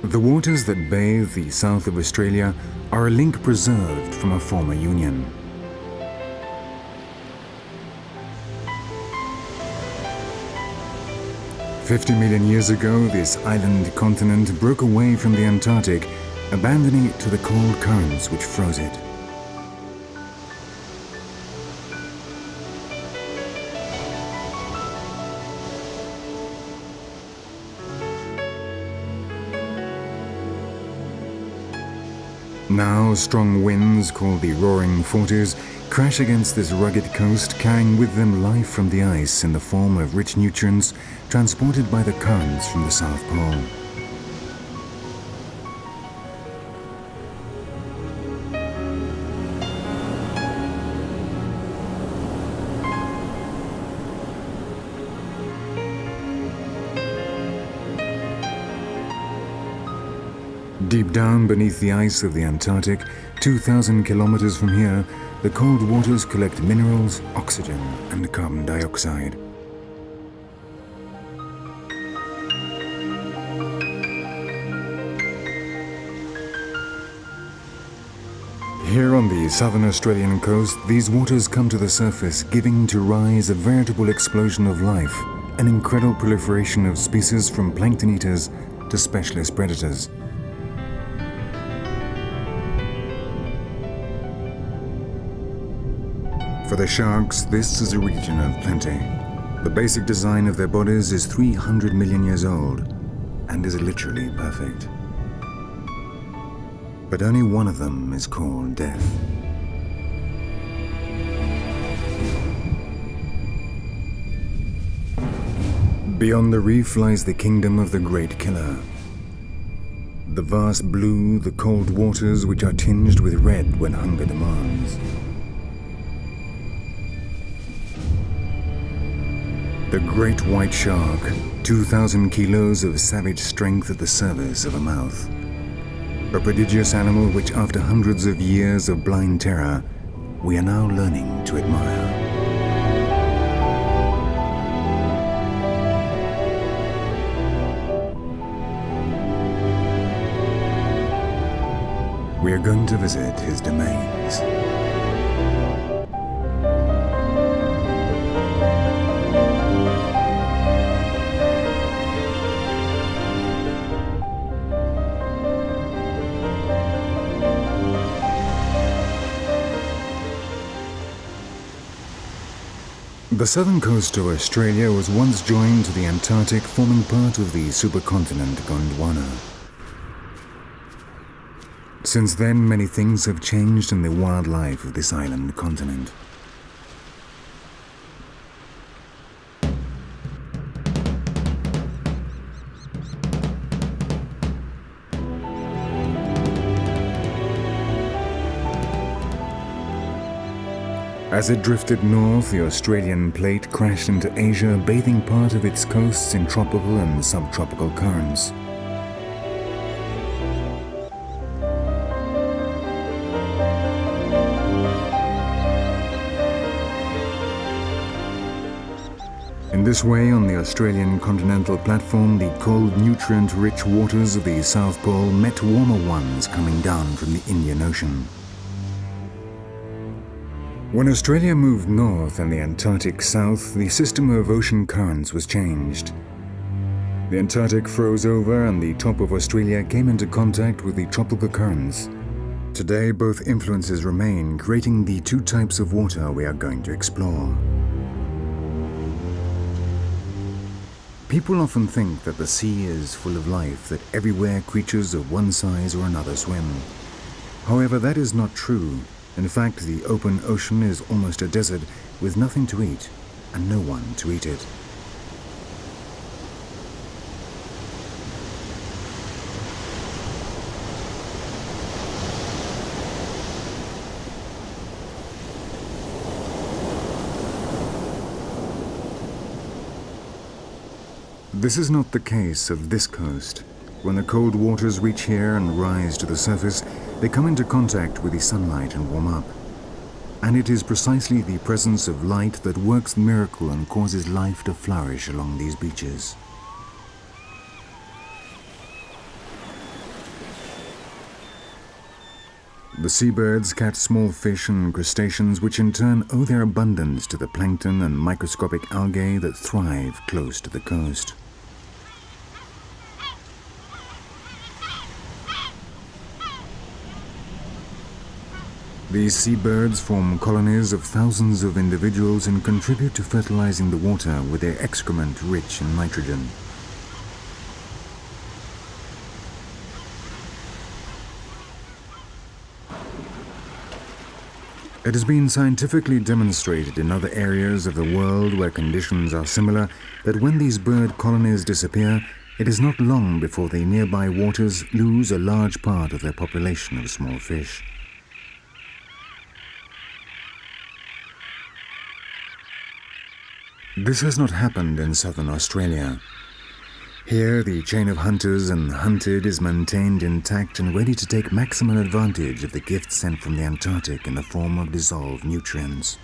The waters that bathe the south of Australia are a link preserved from a former union. "50 million years ago, this island continent broke away from the Antarctic, abandoning it to the cold currents which froze it. Now, strong winds, called the Roaring Forties, crash against this rugged coast, carrying with them life from the ice in the form of rich nutrients transported by the currents from the South Pole. Deep down beneath the ice of the Antarctic, 2,000 kilometers from here, the cold waters collect minerals, oxygen, and carbon dioxide. Here on the southern Australian coast, these waters come to the surface, giving to rise a veritable explosion of life, an incredible proliferation of species from plankton eaters to specialist predators. For the sharks, this is a region of plenty. The basic design of their bodies is 300 million years old and is literally perfect. But only one of them is called death. Beyond the reef lies the kingdom of the Great Killer. The vast blue, the cold waters which are tinged with red when hunger demands. The great white shark, 2,000 kilos of savage strength at the service of a mouth. A prodigious animal which, after hundreds of years of blind terror, we are now learning to admire. We are going to visit his domains. The southern coast of Australia was once joined to the Antarctic, forming part of the supercontinent Gondwana. Since then, many things have changed in the wildlife of this island continent. As it drifted north, the Australian plate crashed into Asia, bathing part of its coasts in tropical and subtropical currents. In this way, on the Australian continental platform, the cold, nutrient-rich waters of the South Pole met warmer ones coming down from the Indian Ocean. When Australia moved north and the Antarctic south, the system of ocean currents was changed. The Antarctic froze over and the top of Australia came into contact with the tropical currents. Today, both influences remain, creating the two types of water we are going to explore. People often think that the sea is full of life, that everywhere creatures of one size or another swim. However, that is not true. In fact, the open ocean is almost a desert with nothing to eat and no one to eat it. This is not the case of this coast. When the cold waters reach here and rise to the surface, they come into contact with the sunlight and warm up. And it is precisely the presence of light that works the miracle and causes life to flourish along these beaches. The seabirds catch small fish and crustaceans, which in turn owe their abundance to the plankton and microscopic algae that thrive close to the coast. These seabirds form colonies of thousands of individuals and contribute to fertilizing the water with their excrement rich in nitrogen. It has been scientifically demonstrated in other areas of the world where conditions are similar that when these bird colonies disappear, it is not long before the nearby waters lose a large part of their population of small fish. This has not happened in southern Australia. Here, the chain of hunters and hunted is maintained intact and ready to take maximum advantage of the gifts sent from the Antarctic in the form of dissolved nutrients.